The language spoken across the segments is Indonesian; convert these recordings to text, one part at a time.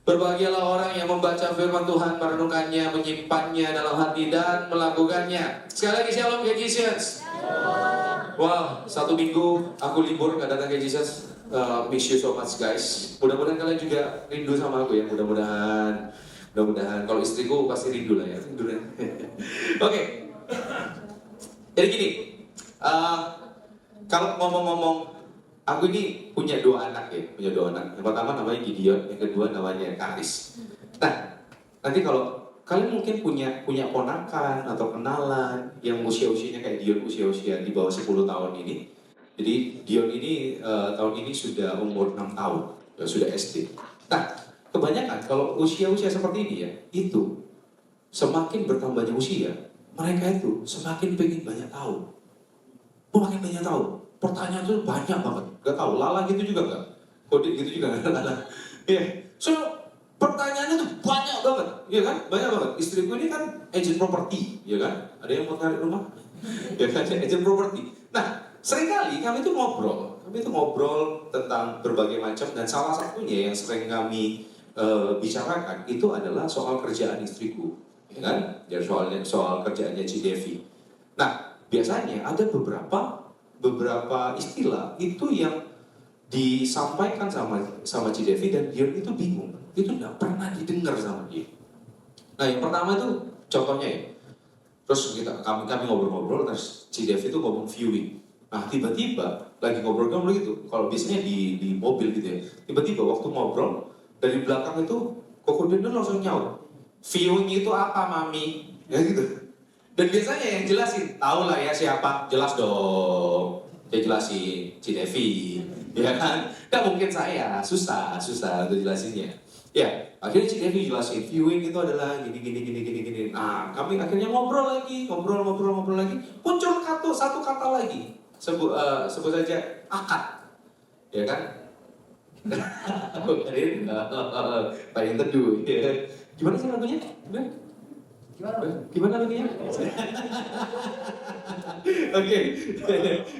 Berbahagialah orang yang membaca firman Tuhan, merenungkannya, menyimpannya dalam hati dan melakukannya. Sekali lagi shalom ke Jesus. Wah, 1 minggu aku libur gak datang ke Jesus. Miss you so much guys. Mudah-mudahan kalian juga rindu sama aku ya. Mudah-mudahan kalau istriku pasti rindu lah ya. Oke. Jadi gini, kalau ngomong-ngomong, aku ini punya 2 anak ya, Yang pertama namanya Gideon, yang kedua namanya Karis. Nah, nanti kalau kalian mungkin punya ponakan atau kenalan yang usia-usianya kayak Dion, usia-usia di bawah 10 tahun ini. Jadi Dion ini tahun ini sudah umur 6 tahun, ya, sudah SD. Nah, kebanyakan kalau usia-usia seperti ini ya, itu semakin bertambahnya usia, mereka itu semakin pengen banyak tahu. Makin banyak tahu. Pertanyaan itu banyak banget. Gak tahu, lala gitu juga gak? Kode gitu juga gak? Lala. Iya. So, pertanyaannya tuh banyak banget. Iya kan? Banyak banget. Istriku ini kan agent property. Iya kan? Ada yang mau tarik rumah? Ya kan? Agent property. Nah, seringkali kami itu ngobrol tentang berbagai macam. Dan salah satunya yang sering kami bicarakan itu adalah soal kerjaan istriku. Ya kan? Jadi soal kerjaannya Ci Devi. Nah, biasanya ada beberapa istilah itu yang disampaikan sama Ci Devi dan Dion itu bingung. Itu nggak pernah didengar sama dia. Nah, yang pertama itu contohnya ya. Terus kami ngobrol-ngobrol, terus Ci Devi itu ngomong viewing. Nah, tiba-tiba lagi ngobrol gitu. Kalau biasanya di mobil gitu ya. Tiba-tiba waktu ngobrol dari belakang itu Koko Dion langsung nyaut. Viewing itu apa, Mami? Ya gitu. Dan biasanya yang jelasin, tahu lah ya siapa, jelas dong. Dia jelasin, Ci Devi, ya kan? Gak mungkin saya, susah untuk jelasinnya. Ya, akhirnya Ci Devi jelasin, viewing itu adalah gini. Nah, kami akhirnya ngobrol lagi. Muncul satu kata lagi, sebut saja akad, ya kan? Paling teduh, ya. Gimana sih lagunya? Gimana lagunya? Oke.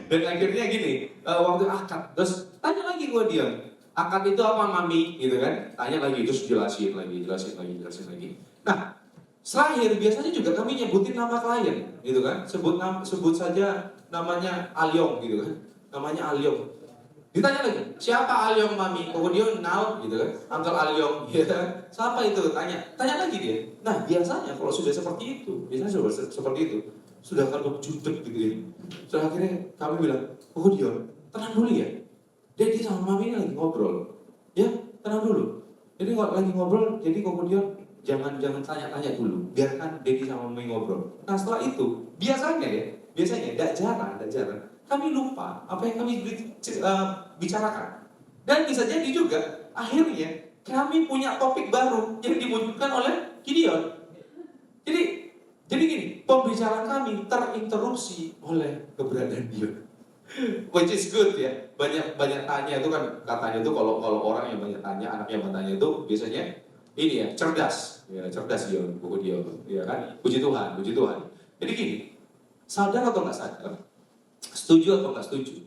Dan akhirnya gini, waktu akad, terus tanya lagi gue Dion, akad itu apa Mami? Gitu kan? Tanya lagi, terus jelasin lagi. Nah, terakhir biasanya juga kami nyebutin nama klien, gitu kan? Sebut saja namanya Alyong, gitu kan? Namanya Alyong. Ditanya lagi, siapa Alyong Mami? Kemudian now, gitu kan? Uncle Alyong, gitu kan? Siapa itu? Tanya lagi dia. Nah, biasanya kalau sudah seperti itu, sudah kalau jutek gitu ya. Terus akhirnya kami bilang, Dion, tenang dulu ya. Daddy sama Mami ini lagi ngobrol. Ya, tenang dulu. Jadi kalau lagi ngobrol, jadi kemudian jangan tanya-tanya dulu. Biarkan Daddy sama Mami ngobrol. Nah, setelah itu, biasanya, tidak jarang. Kami lupa apa yang kami bicarakan. Dan bisa jadi juga, akhirnya kami punya topik baru yang dimunculkan oleh Gideon. Jadi gini, pembicaraan kami terinterupsi oleh keberadaan Dion. Which is good ya. Banyak tanya itu kan, katanya itu kalau orang yang banyak tanya, anak yang bertanya itu biasanya ini ya, cerdas. Ya, cerdas Dion, buku Dion. Ya kan? Puji Tuhan. Jadi gini, sadar atau nggak sadar? Setuju atau nggak setuju?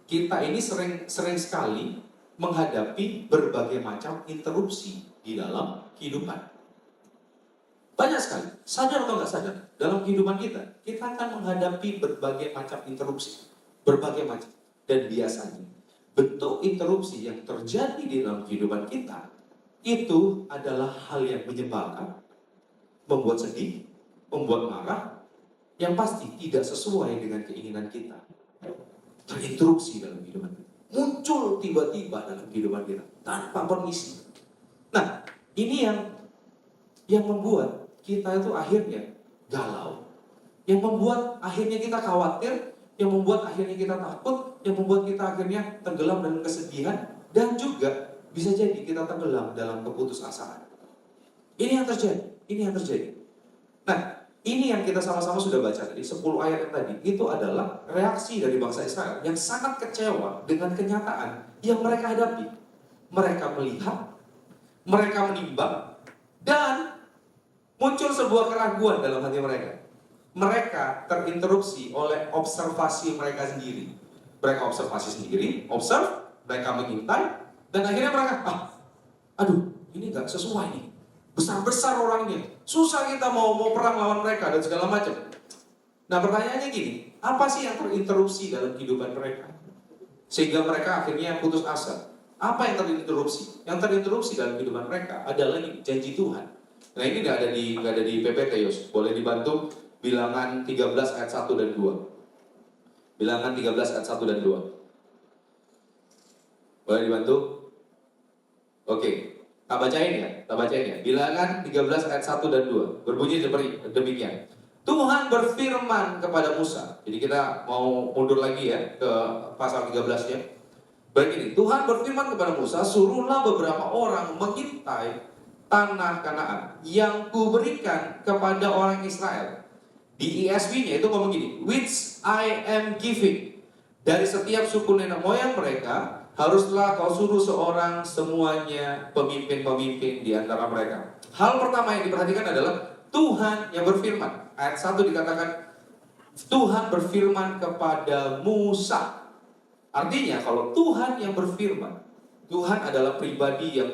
Kita ini sering sekali menghadapi berbagai macam interupsi di dalam kehidupan. Banyak sekali, sadar atau nggak sadar, dalam kehidupan kita akan menghadapi berbagai macam interupsi, berbagai macam. Dan biasanya, bentuk interupsi yang terjadi di dalam kehidupan kita, itu adalah hal yang menyebalkan, membuat sedih, membuat marah, yang pasti tidak sesuai dengan keinginan kita. Terinterupsi dalam kehidupan kita. Muncul tiba-tiba dalam kehidupan kita, tanpa permisi. Nah, ini yang membuat kita itu akhirnya galau. Yang membuat akhirnya kita khawatir, yang membuat akhirnya kita takut, yang membuat kita akhirnya tenggelam dalam kesedihan, dan juga bisa jadi kita tenggelam dalam keputusasaan. Ini yang terjadi. Nah, ini yang kita sama-sama sudah baca tadi, 10 ayat yang tadi, itu adalah reaksi dari bangsa Israel yang sangat kecewa dengan kenyataan yang mereka hadapi. Mereka melihat, mereka menimbang, dan muncul sebuah keraguan dalam hati mereka. Mereka terinterupsi oleh observasi mereka sendiri. Mereka observe, mereka mengintai, dan akhirnya mereka, ini nggak sesuai nih. Besar-besar orangnya, susah kita mau perang lawan mereka dan segala macam. Nah pertanyaannya gini, apa sih yang terinterupsi dalam kehidupan mereka? Sehingga mereka akhirnya putus asa. Apa yang terinterupsi? Yang terinterupsi dalam kehidupan mereka adalah janji Tuhan. Nah ini nggak ada di PPT Yos. Boleh dibantu Bilangan 13 ayat 1 dan 2. Bilangan 13 ayat 1 dan 2. Boleh dibantu? Oke. Tak bacain ya. Bilangan 13 ayat 1 dan 2. Berbunyi seperti demikian. Tuhan berfirman kepada Musa. Jadi kita mau mundur lagi ya ke pasal 13-nya. Begini, Tuhan berfirman kepada Musa, suruhlah beberapa orang mengintai tanah Kanaan yang kuberikan kepada orang Israel. Di ESV-nya itu ngomong gini, which I am giving. Dari setiap suku nenek moyang mereka, haruslah kau suruh seorang semuanya pemimpin-pemimpin di antara mereka. Hal pertama yang diperhatikan adalah Tuhan yang berfirman. Ayat 1 dikatakan, Tuhan berfirman kepada Musa. Artinya kalau Tuhan yang berfirman, Tuhan adalah pribadi yang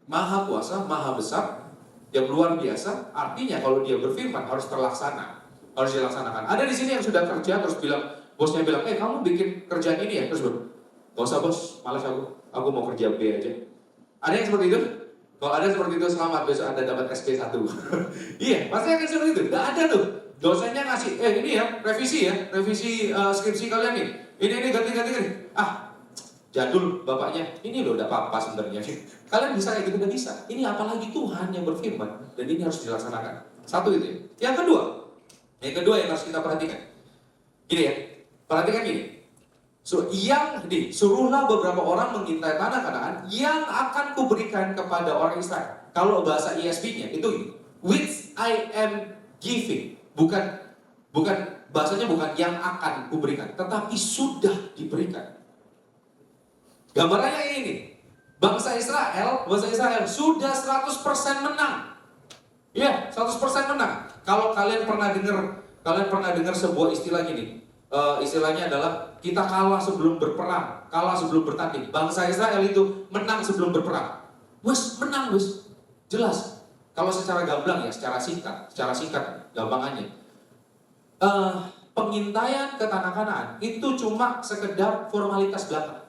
maha kuasa, maha besar, yang luar biasa. Artinya kalau dia berfirman harus terlaksana, harus dilaksanakan. Ada di sini yang sudah kerja terus bilang, bosnya bilang, kamu bikin kerjaan ini ya, terus gak usah bos, malas aku mau kerja B aja. Ada yang seperti itu? Kalau ada seperti itu, selamat, besok Anda dapat SP1. Iya, pasti akan seperti itu. Gak ada tuh. Dosennya ngasih, ini ya, revisi skripsi kalian nih. Ini ganti. Jadul bapaknya. Ini loh, udah apa-apa sebenarnya. Kalian bisa kayak gitu, gak bisa. Ini apalagi Tuhan yang berfirman. Dan ini harus dilaksanakan. Satu itu ya. Yang kedua yang harus kita perhatikan. Gini ya, perhatikan gini. Suruhlah beberapa orang mengintai tanah Kanaan yang akan kuberikan kepada orang Israel. Kalau bahasa ESV-nya itu gini, which I am giving. Bahasanya bukan yang akan kuberikan, tetapi sudah diberikan. Gambarannya ini, bangsa Israel sudah 100% menang. Ya, 100% menang. Kalau kalian pernah dengar sebuah istilah gini, istilahnya adalah kita kalah sebelum berperang, kalah sebelum bertanding. Bangsa Israel itu menang sebelum berperang. Menang jelas. Kalau secara gamblang ya, secara singkat gampangannya. Pengintaian ke tanah Kanaan itu cuma sekedar formalitas belaka.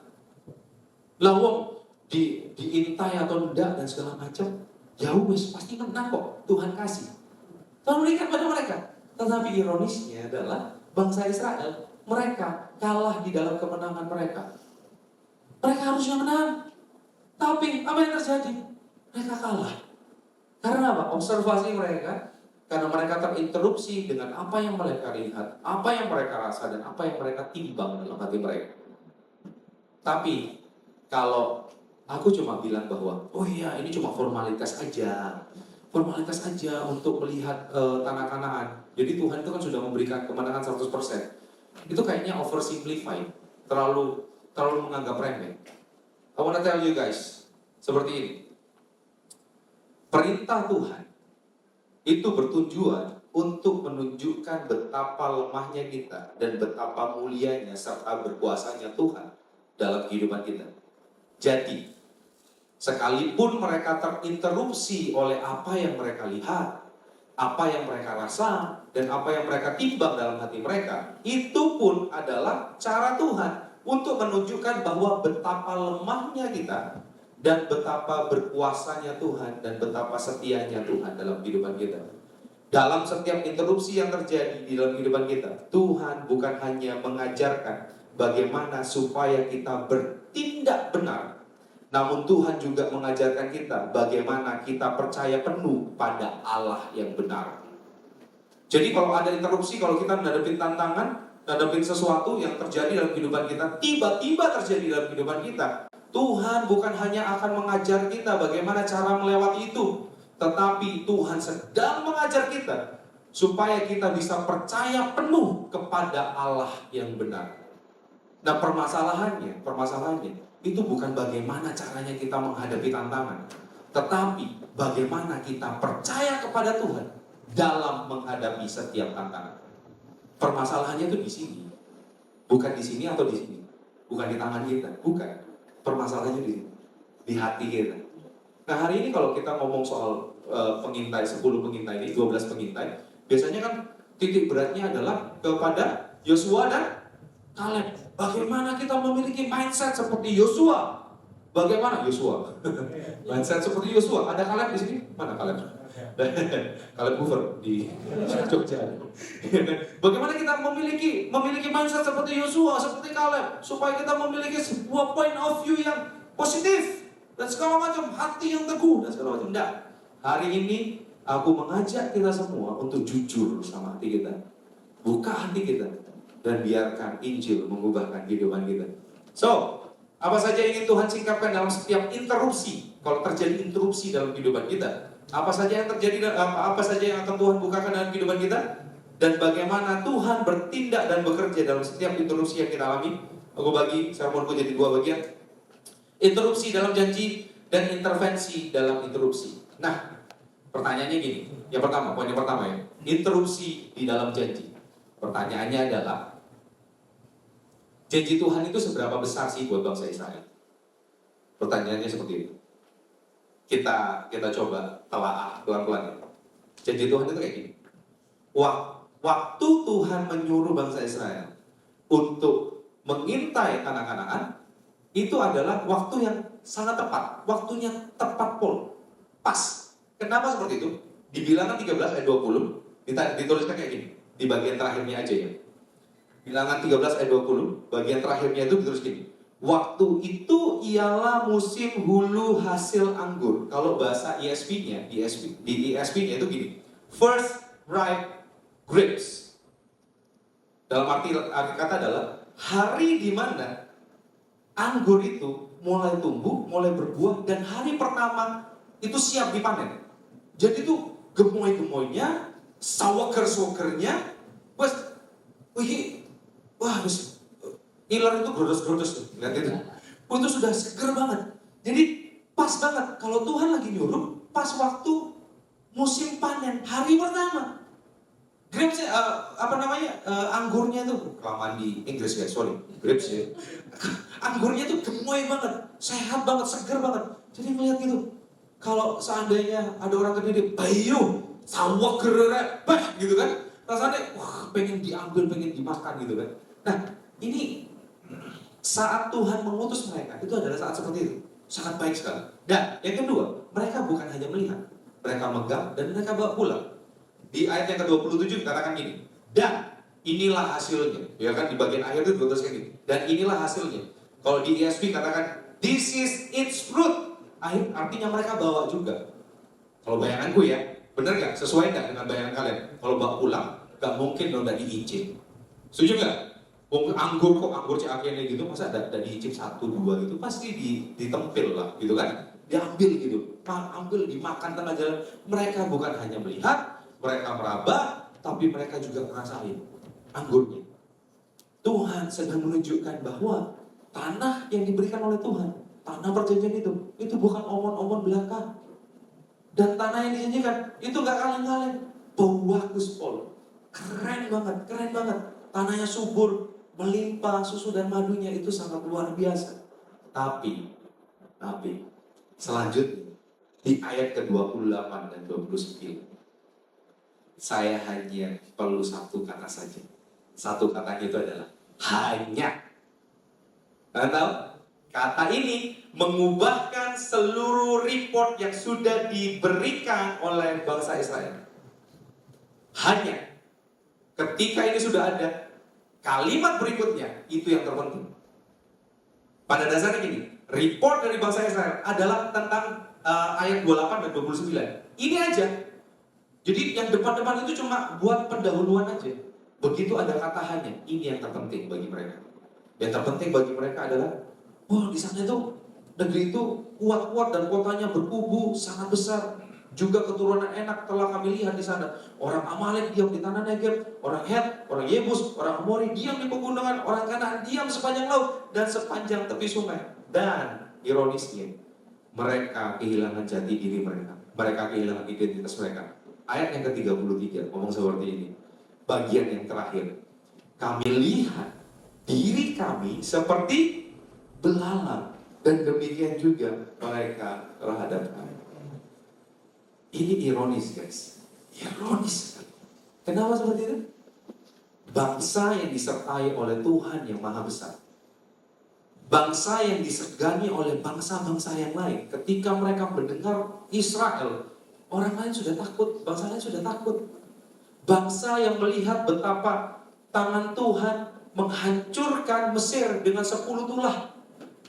Lawong diintai atau enggak dan segala macam, jauh pasti menang kok. Tuhan kasih. Tuhan berikan pada mereka. Tetapi ironisnya adalah bangsa Israel, mereka kalah di dalam kemenangan mereka. Mereka harusnya menang. Tapi apa yang terjadi? Mereka kalah. Karena apa? Observasi mereka, karena mereka terinterupsi dengan apa yang mereka lihat, apa yang mereka rasa, dan apa yang mereka timbang dalam hati mereka. Tapi kalau aku cuma bilang bahwa, oh iya ini cuma formalitas aja untuk melihat tanah Kanaan. Jadi Tuhan itu kan sudah memberikan kemenangan 100%. Itu kayaknya oversimplify, terlalu menganggap remeh. I wanna tell you guys, seperti ini. Perintah Tuhan itu bertujuan untuk menunjukkan betapa lemahnya kita dan betapa mulianya serta berkuasanya Tuhan dalam kehidupan kita. Jadi, sekalipun mereka terinterupsi oleh apa yang mereka lihat, apa yang mereka rasa, dan apa yang mereka timbang dalam hati mereka, itu pun adalah cara Tuhan untuk menunjukkan bahwa betapa lemahnya kita dan betapa berkuasanya Tuhan dan betapa setianya Tuhan dalam kehidupan kita. Dalam setiap interupsi yang terjadi di dalam kehidupan kita, Tuhan bukan hanya mengajarkan bagaimana supaya kita bertindak benar, namun Tuhan juga mengajarkan kita bagaimana kita percaya penuh pada Allah yang benar. Jadi kalau ada interupsi, kalau kita menghadapi tantangan, menghadapi sesuatu yang terjadi dalam kehidupan kita, tiba-tiba terjadi dalam kehidupan kita, Tuhan bukan hanya akan mengajar kita bagaimana cara melewati itu, tetapi Tuhan sedang mengajar kita supaya kita bisa percaya penuh kepada Allah yang benar. Nah permasalahannya itu bukan bagaimana caranya kita menghadapi tantangan, tetapi bagaimana kita percaya kepada Tuhan dalam menghadapi setiap tantangan. Permasalahannya itu di sini, bukan di sini atau di sini, bukan di tangan kita, bukan. Permasalahannya di hati kita. Nah hari ini kalau kita ngomong soal pengintai, 10 pengintai ini, 12 pengintai, biasanya kan titik beratnya adalah kepada Yosua dan Kaleb. Bagaimana kita memiliki mindset seperti Yosua? Bagaimana Yosua? Mindset seperti Yosua. Ada Kaleb di sini? Mana Kaleb? Kaleb Hoover di Jogja. Bagaimana kita memiliki mindset seperti Yosua, seperti Kaleb, supaya kita memiliki sebuah point of view yang positif dan segala macam, hati yang teguh dan segala macam. Enggak. Hari ini aku mengajak kita semua untuk jujur sama hati kita. Buka hati kita dan biarkan Injil mengubahkan kehidupan kita. So, apa saja yang ingin Tuhan singkapkan dalam setiap interupsi? Kalau terjadi interupsi dalam kehidupan kita, apa saja yang terjadi, apa saja yang akan Tuhan bukakan dalam kehidupan kita, dan bagaimana Tuhan bertindak dan bekerja dalam setiap interupsi yang kita alami. Aku bagi sermonku jadi 2 bagian. Interupsi dalam janji dan intervensi dalam interupsi. Nah, pertanyaannya gini. Yang pertama, poin yang pertama ya. Interupsi di dalam janji. Pertanyaannya adalah, janji Tuhan itu seberapa besar sih buat bangsa Israel? Pertanyaannya seperti itu. Kita coba telaah pelan-pelan ya. Janji Tuhan itu kayak gini. Waktu Tuhan menyuruh bangsa Israel untuk mengintai tanah Kanaan, itu adalah waktu yang sangat tepat. Waktunya tepat pol. Pas. Kenapa seperti itu? Di Bilangan 13 ayat 20 dituliskan kayak gini. Di bagian terakhirnya aja ya. Bilangan 13 ayat 20, bagian terakhirnya itu ditulis gini. Waktu itu ialah musim hulu hasil anggur. Kalau bahasa ESV-nya, di ESV-nya itu gini. First ripe grapes. Dalam arti kata adalah hari di mana anggur itu mulai tumbuh, mulai berbuah, dan hari pertama itu siap dipanen. Jadi itu gemoy-gemoynya, sawaker-sawakernya, ilar itu grodos-grodos tuh, lihat itu. Itu sudah seger banget. Jadi pas banget kalau Tuhan lagi nyuruh, pas waktu musim panen, hari pertama. Grapes, anggurnya tuh, kelamaan di Inggris ya, sorry, grapes ya. Anggurnya tuh gemoy banget, sehat banget, seger banget. Jadi melihat gitu, kalau seandainya ada orang terdidik, bayu, sawah gerere, gitu kan. Rasanya, pengen diambil, pengen dimakan gitu kan. Nah, ini saat Tuhan mengutus mereka, itu adalah saat seperti itu. Sangat baik sekali. Dan yang kedua, mereka bukan hanya melihat, mereka megang dan mereka bawa pulang. Di ayat yang ke-27 dikatakan gini, dan inilah hasilnya. Ya kan di bagian akhir itu ditulis kayak gini. Dan inilah hasilnya. Kalau di ESV katakan, this is its fruit. Artinya mereka bawa juga. Kalau bayanganku ya, benar nggak? Sesuai nggak dengan bayangan kalian? Kalau bawa pulang, nggak mungkin dong udah diicip. Setuju nggak? Anggur CAK-nya gitu, masa ada diicip 1, 2 gitu, pasti ditempil lah gitu kan. Diambil gitu, ambil dimakan tengah jalan. Mereka bukan hanya melihat, mereka meraba, tapi mereka juga ngerasain anggurnya. Tuhan sedang menunjukkan bahwa tanah yang diberikan oleh Tuhan, tanah perjanjian itu bukan omon-omon belaka. Dan tanah yang dijanjikan, itu gak kaleng-kaleng. Bagus pol. Keren banget. Tanahnya subur, melimpah susu dan madunya, itu sangat luar biasa. Tapi, selanjutnya, di ayat ke-28 dan 29, saya hanya perlu satu kata saja. Satu katanya itu adalah hanya. Kalian tahu? Kata ini mengubahkan seluruh report yang sudah diberikan oleh bangsa Israel. Hanya. Ketika ini sudah ada, kalimat berikutnya itu yang terpenting. Pada dasarnya gini, report dari bangsa Israel adalah tentang ayat 28 dan 29. Ini aja. Jadi yang depan-depan itu cuma buat pendahuluan aja. Begitu ada kata hanya, ini yang terpenting bagi mereka. Yang terpenting bagi mereka adalah, di sana itu, negeri itu kuat-kuat dan kotanya berkubu, sangat besar. Juga keturunan enak telah kami lihat di sana. Orang Amalek diam di tanah Negev, orang Het, orang Yebus, orang Amori diam di pegunungan, orang Kanaan diam sepanjang laut dan sepanjang tepi sungai. Dan ironisnya, mereka kehilangan jati diri mereka. Mereka kehilangan identitas mereka. Ayat yang ke-33 ngomong seperti ini. Bagian yang terakhir. Kami lihat diri kami seperti belalang, dan demikian juga mereka terhadap kami. Ini ironis guys. Ironis. Kenapa seperti itu? Bangsa yang disertai oleh Tuhan yang Maha Besar. Bangsa yang disegani oleh bangsa-bangsa yang lain. Ketika mereka mendengar Israel, orang lain sudah takut, bangsa lain sudah takut. Bangsa yang melihat betapa tangan Tuhan menghancurkan Mesir dengan 10 tulah.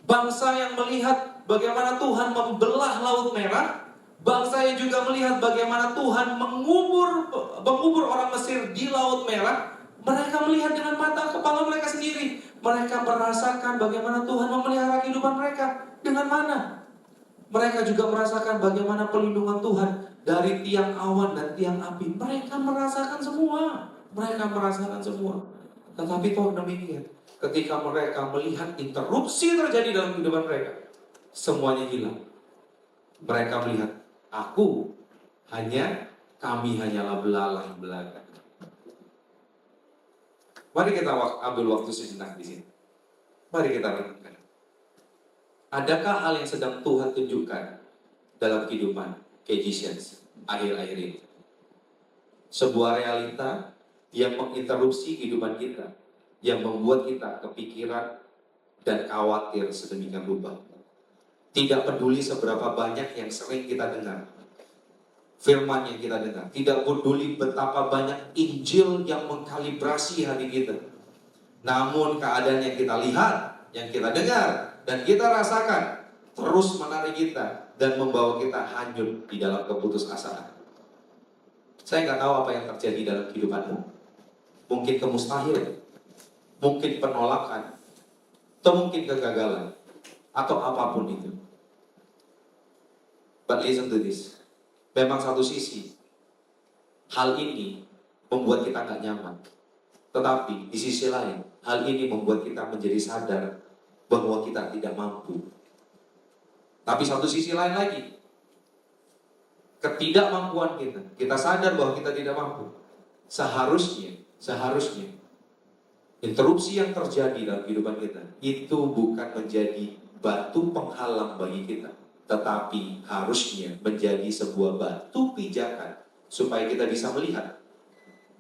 Bangsa yang melihat bagaimana Tuhan membelah Laut Merah. Bangsa yang juga melihat bagaimana Tuhan mengubur orang Mesir di Laut Merah. Mereka melihat dengan mata kepala mereka sendiri. Mereka merasakan bagaimana Tuhan memelihara kehidupan mereka. Dengan mana? Mereka juga merasakan bagaimana pelindungan Tuhan dari tiang awan dan tiang api. Mereka merasakan semua. Mereka merasakan semua. Tetapi toh demikian, ketika mereka melihat interupsi terjadi dalam kehidupan mereka, semuanya hilang. Mereka melihat, kami hanyalah belalang belaka. Mari kita ambil waktu sejenak di sini. Mari kita renungkan. Adakah hal yang sedang Tuhan tunjukkan dalam kehidupan KGCS akhir-akhir ini? Sebuah realita yang menginterupsi kehidupan kita, yang membuat kita kepikiran dan khawatir sedemikian rupa. Tidak peduli seberapa banyak yang sering kita dengar, firman yang kita dengar. Tidak peduli betapa banyak Injil yang mengkalibrasi hati kita. Namun keadaan yang kita lihat, yang kita dengar, dan kita rasakan terus menarik kita dan membawa kita hanyut di dalam keputusasaan. Saya nggak tahu apa yang terjadi dalam kehidupanmu. Mungkin kemustahilan, mungkin penolakan, atau mungkin kegagalan, atau apapun itu. But listen to this. Memang satu sisi, hal ini membuat kita nggak nyaman. Tetapi di sisi lain, hal ini membuat kita menjadi sadar bahwa kita tidak mampu. Tapi satu sisi lain lagi, ketidakmampuan kita sadar bahwa kita tidak mampu. Seharusnya interupsi yang terjadi dalam kehidupan kita itu bukan menjadi batu penghalang bagi kita, tetapi harusnya menjadi sebuah batu pijakan supaya kita bisa melihat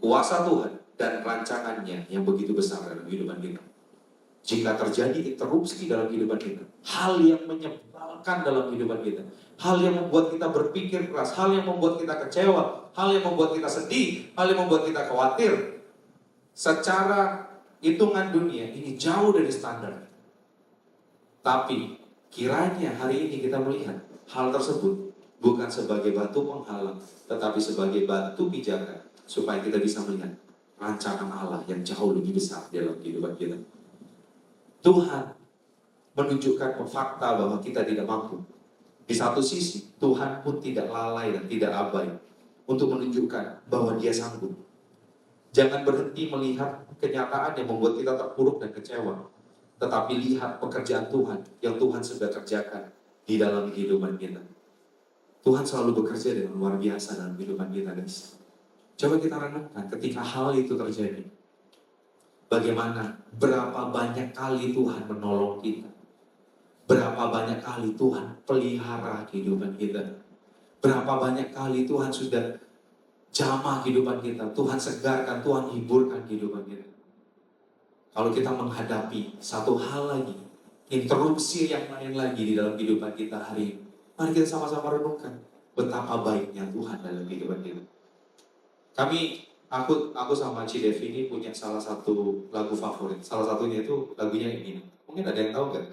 kuasa Tuhan dan rancangannya yang begitu besar dalam kehidupan kita. Jika terjadi interupsi dalam kehidupan kita, hal yang menyebalkan dalam kehidupan kita, hal yang membuat kita berpikir keras, hal yang membuat kita kecewa, hal yang membuat kita sedih, hal yang membuat kita khawatir, secara hitungan dunia ini jauh dari standar. Tapi kiranya hari ini kita melihat hal tersebut bukan sebagai batu penghalang, tetapi sebagai batu pijakan supaya kita bisa melihat rancangan Allah yang jauh lebih besar dalam kehidupan kita. Tuhan menunjukkan fakta bahwa kita tidak mampu. Di satu sisi, Tuhan pun tidak lalai dan tidak abai untuk menunjukkan bahwa Dia sanggup. Jangan berhenti melihat kenyataan yang membuat kita terpuruk dan kecewa, tetapi lihat pekerjaan Tuhan yang Tuhan sudah kerjakan di dalam kehidupan kita. Tuhan selalu bekerja dengan luar biasa dalam kehidupan kita, guys. Coba kita renungkan ketika hal itu terjadi. Bagaimana, berapa banyak kali Tuhan menolong kita. Berapa banyak kali Tuhan pelihara kehidupan kita. Berapa banyak kali Tuhan sudah jamah kehidupan kita. Tuhan segarkan, Tuhan hiburkan kehidupan kita. Kalau kita menghadapi satu hal lagi, interupsi yang lain lagi di dalam kehidupan kita hari ini, mari kita sama-sama renungkan betapa baiknya Tuhan dalam kehidupan kita. Aku sama Cidevi ini punya salah satu lagu favorit. Salah satunya itu lagunya yang ini. Mungkin ada yang tahu nggak?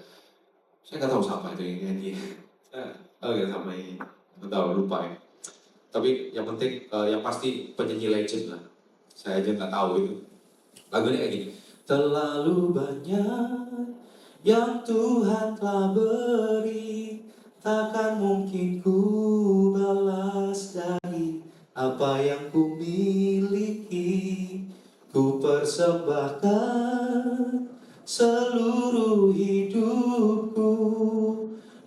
Saya nggak tahu siapa itu yang nyanyi. Nggak sama ini. Nggak tahu, lupa ya. Tapi yang penting, yang pasti penyanyi legend lah. Saya aja nggak tahu itu. Lagunya kayak gini. Terlalu banyak yang Tuhan telah beri, takkan mungkin ku balas dari apa yang ku miliki. Ku persembahkan seluruh hidupku,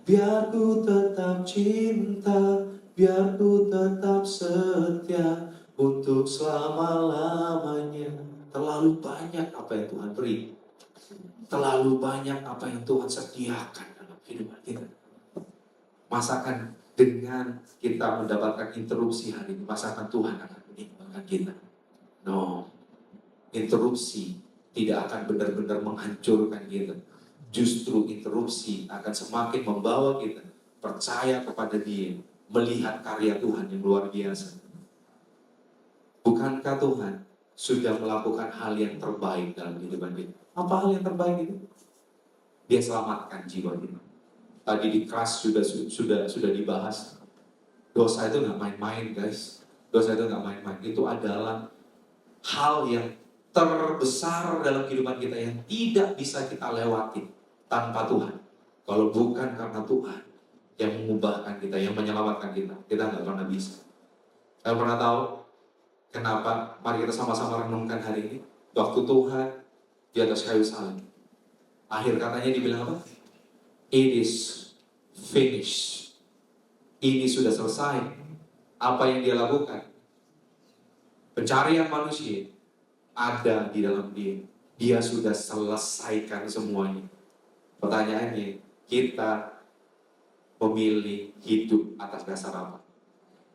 biar ku tetap cinta, biar ku tetap setia untuk selama-lamanya. Terlalu banyak apa yang Tuhan beri, terlalu banyak apa yang Tuhan sediakan dalam kehidupan kita. Masakan dengan kita mendapatkan interupsi hari ini, masakan Tuhan akan meninggalkan kita. No, interupsi tidak akan benar-benar menghancurkan kita. Justru interupsi akan semakin membawa kita percaya kepada Dia, melihat karya Tuhan yang luar biasa. Bukankah Tuhan sudah melakukan hal yang terbaik dalam kehidupan kita? Apa hal yang terbaik itu? Dia selamatkan jiwa kita. Tadi di kelas sudah dibahas. Dosa itu nggak main-main, guys. Dosa itu nggak main-main. Itu adalah hal yang terbesar dalam kehidupan kita yang tidak bisa kita lewati tanpa Tuhan. Kalau bukan karena Tuhan yang mengubahkan kita, yang menyelamatkan kita, kita nggak pernah bisa. Kalian pernah tahu kenapa? Mari kita sama-sama renungkan hari ini. Waktu Tuhan di atas kayu salib, akhir katanya dibilang apa? It is finished. Ini sudah selesai. Apa yang dia lakukan? Pencarian manusia ada di dalam dia. Dia sudah selesaikan semuanya. Pertanyaannya, kita memilih hidup atas dasar apa?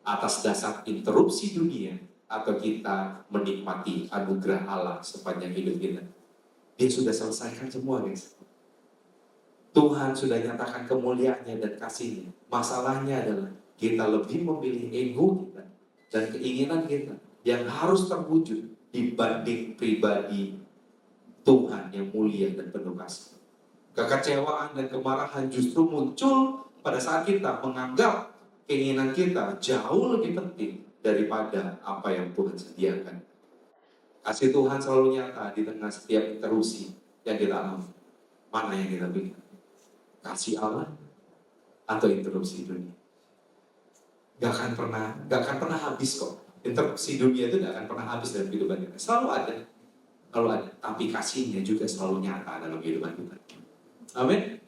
Atas dasar interupsi dunia, atau kita menikmati anugerah Allah sepanjang hidup kita? Dia sudah selesaikan semua, guys. Tuhan sudah nyatakan kemuliaannya dan kasihnya. Masalahnya adalah kita lebih memilih ego kita dan keinginan kita yang harus terwujud dibanding pribadi Tuhan yang mulia dan penuh kasih. Kekecewaan dan kemarahan justru muncul pada saat kita menganggap keinginan kita jauh lebih penting daripada apa yang Tuhan sediakan. Kasih Tuhan selalu nyata di tengah setiap interupsi yang kita alami. Mana yang kita pilih? Kasih Allah atau interupsi dunia? Gak akan pernah habis kok. Interupsi dunia itu gak akan pernah habis dalam kehidupan kita. Selalu ada. Tapi kasihnya juga selalu nyata dalam kehidupan kita. Amin.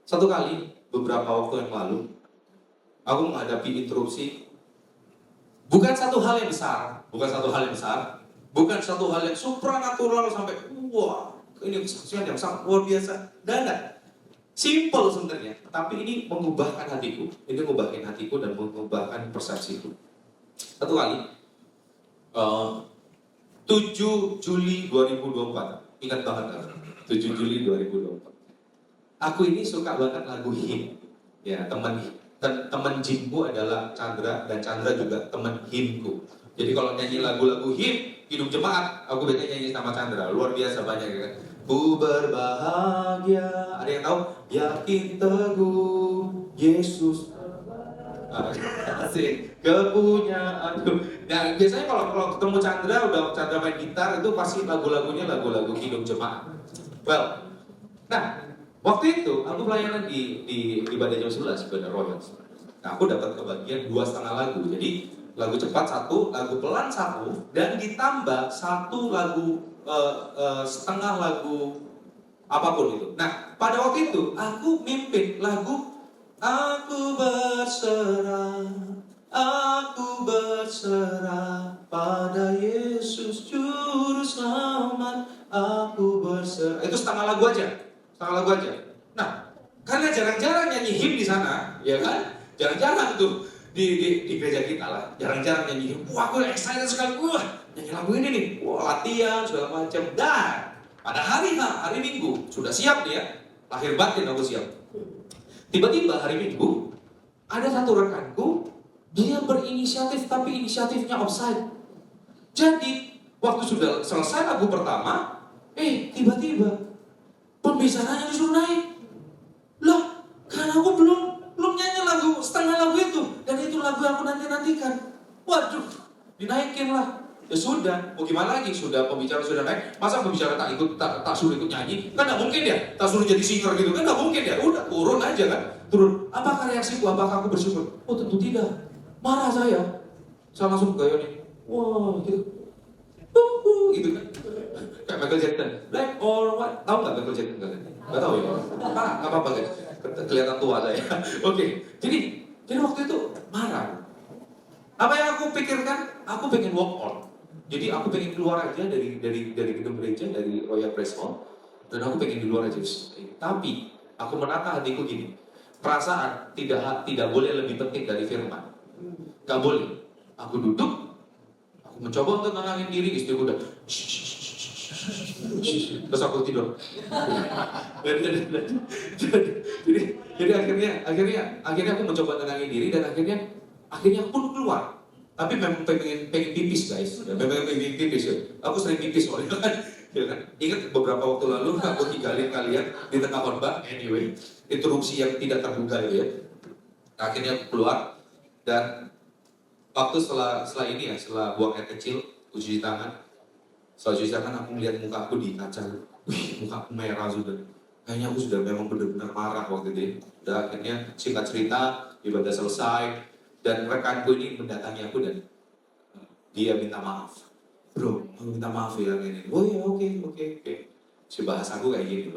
Satu kali, beberapa waktu yang lalu, aku menghadapi interupsi. Bukan satu hal yang besar, bukan satu hal yang supranatural sampai wah, ini kesaksian yang sangat luar biasa. Dan simple sebenarnya, tapi ini mengubahkan hatiku, dan mengubahkan persepsiku. Satu kali, 7 Juli 2024, ingat banget, 7 Juli 2024. Aku ini suka banget lagu him, ya teman gymku adalah Chandra, dan Chandra juga teman himku. Jadi kalau nyanyi lagu-lagu him, hidup jemaat, aku biasanya nyanyi sama Chandra, luar biasa banyak kan. Ku berbahagia, ada yang tahu? Yakin teguh, Yesus asik, kepunyaanku. Nah biasanya kalau ketemu Chandra, udah Chandra main gitar, itu pasti lagu-lagunya lagu-lagu hidup jemaat. Well, nah waktu itu aku pelayanan di Badai Jam 11, Badai Royal. Nah aku dapat kebagian 2,5 lagu. Jadi lagu cepat 1, lagu pelan 1, dan ditambah 1 lagu setengah lagu apapun itu. Nah pada waktu itu aku mimpin lagu Aku berserah pada Yesus Juru Selamat. Aku berserah. Itu setengah lagu aja. Nah, karena jarang-jarang nyanyi him di sana, ya kan? Jarang-jarang tuh di gereja kita lah. Jarang-jarang nyanyi him. Wah, aku excited sekali. Wah, nyanyi lagu ini nih. Wah, latihan segala macam. Dan pada hari Minggu sudah siap dia. Lahir batin aku siap. Tiba-tiba hari Minggu ada satu rekanku, dia berinisiatif tapi inisiatifnya offside. Jadi waktu sudah selesai lagu pertama, tiba-tiba pembicaranya disuruh naik. Lah, karena aku belum nyanyi lagu setengah lagu itu, dan itu lagu yang aku nantikan. Waduh, dinaikin lah. Ya sudah, mau gimana lagi? Sudah pembicara sudah naik, masa pembicara tak suruh ikut nyanyi? Kan nggak mungkin ya, tak suruh jadi singer gitu kan nggak mungkin ya. Udah turun aja kan, turun. Apakah reaksiku? Apakah aku bersyukur? Oh tentu tidak. Marah saya langsung gaya nih, wah gitu, gitu kan. Kayak Michael Jackson, black or white. Tahu nggak Michael Jackson? Nggak tahu ya. Nggak apa-apa guys, kelihatan tua saya. Oke, jadi waktu itu marah. Apa yang aku pikirkan? Aku pengen walk on. Jadi aku pengen keluar aja dari gedung gereja, dari Royal Praise Hall, dan aku pengen di luar aja. Tapi aku menata hatiku gini, Perasaan tidak boleh lebih penting dari firman. Gak boleh. Aku duduk, aku mencoba untuk nenangin diri, istriku udah terus aku tidur. jadi akhirnya aku mencoba nenangin diri dan akhirnya aku pun keluar. Tapi memang pengen pipis guys, memang pengen pipis ya. Aku sering pipis soalnya kan. Ya kan? Ingat beberapa waktu lalu aku tinggalin kalian di tengah khotbah, anyway, interupsi yang tidak terduga itu ya. Akhirnya aku keluar dan waktu setelah ini ya, setelah buang air kecil, aku cuci tangan. Setelah cuci tangan aku melihat muka aku di kaca. Wih, muka aku merah sudah. Kayaknya aku sudah memang benar-benar marah waktu itu. Dan akhirnya singkat cerita, ibadah selesai dan rekanku ini mendatangi aku dan dia minta maaf. Bro, aku minta maaf ya ini. Oh iya, oke. Si bahasaku kayak gini,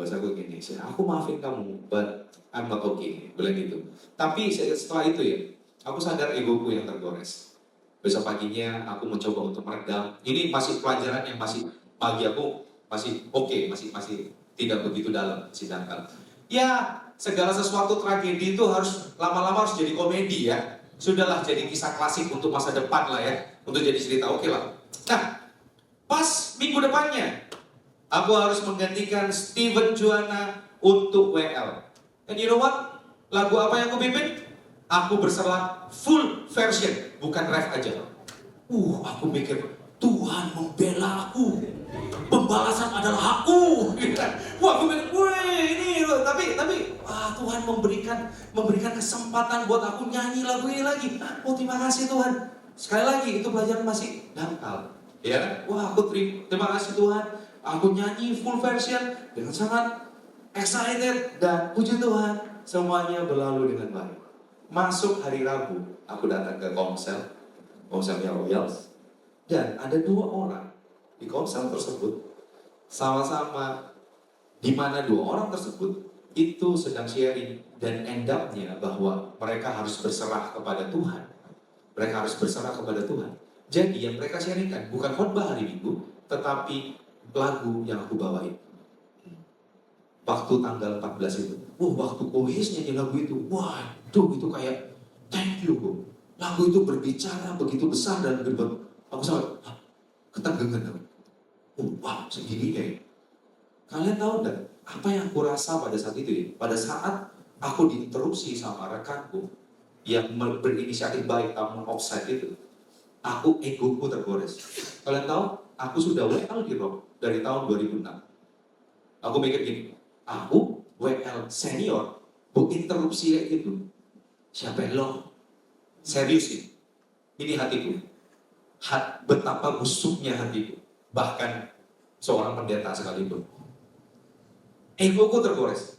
aku maafin kamu, but I'm not okay, bilang gitu. Tapi setelah itu ya, aku sadar egoku yang tergores. Besok paginya aku mencoba untuk meredam. Ini masih pelajaran yang masih bagi aku masih oke, masih tidak begitu dalam, masih dangkal. Ya, segala sesuatu tragedi itu harus lama-lama harus jadi komedi ya. Sudahlah jadi kisah klasik untuk masa depan lah ya, untuk jadi cerita oke lah. Nah, pas minggu depannya, aku harus menggantikan Steven Juana untuk WL. And you know what? Lagu apa yang aku pimpin? Aku berserah full version, bukan ref aja. Aku mikir, Tuhan membela aku. Pembalasan adalah aku. Aku mikir, ini loh. Tapi Tuhan memberikan kesempatan buat aku nyanyi lagu ini lagi. Terima kasih Tuhan. Sekali lagi, itu pelajaran masih dangkal. Ya, aku terima kasih Tuhan. Aku nyanyi full version dengan sangat excited dan puji Tuhan, semuanya berlalu dengan baik. Masuk hari Rabu, aku datang ke konselnya Royals, dan ada 2 orang di konsel tersebut sama-sama, di mana 2 orang tersebut itu sedang sharing dan end up-nya bahwa mereka harus berserah kepada Tuhan. Mereka harus berserah kepada Tuhan. Jadi yang mereka sharingkan bukan khotbah hari Minggu, tetapi lagu yang aku bawain. Waktu tanggal 14 itu. Waktu Kois nyanyi lagu itu. Waduh, itu kayak thank you, bro. Lagu itu berbicara begitu besar dan berbeda. Aku sampai ketegangan. Wow, segini ya. Kalian tahu enggak apa yang aku rasa pada saat itu ya? Pada saat aku diinterupsi sama rekanku yang berinisiatif baik namun offside itu, egoku tergores. Kalian tahu, aku sudah WL di Rock dari tahun 2006. Aku mikir gini, aku WL senior, interupsi kayak gitu. Siapa lo? Serius ini. Ini hatiku. Betapa busuknya hatiku. Bahkan seorang pendeta sekalipun. Egoku tergores.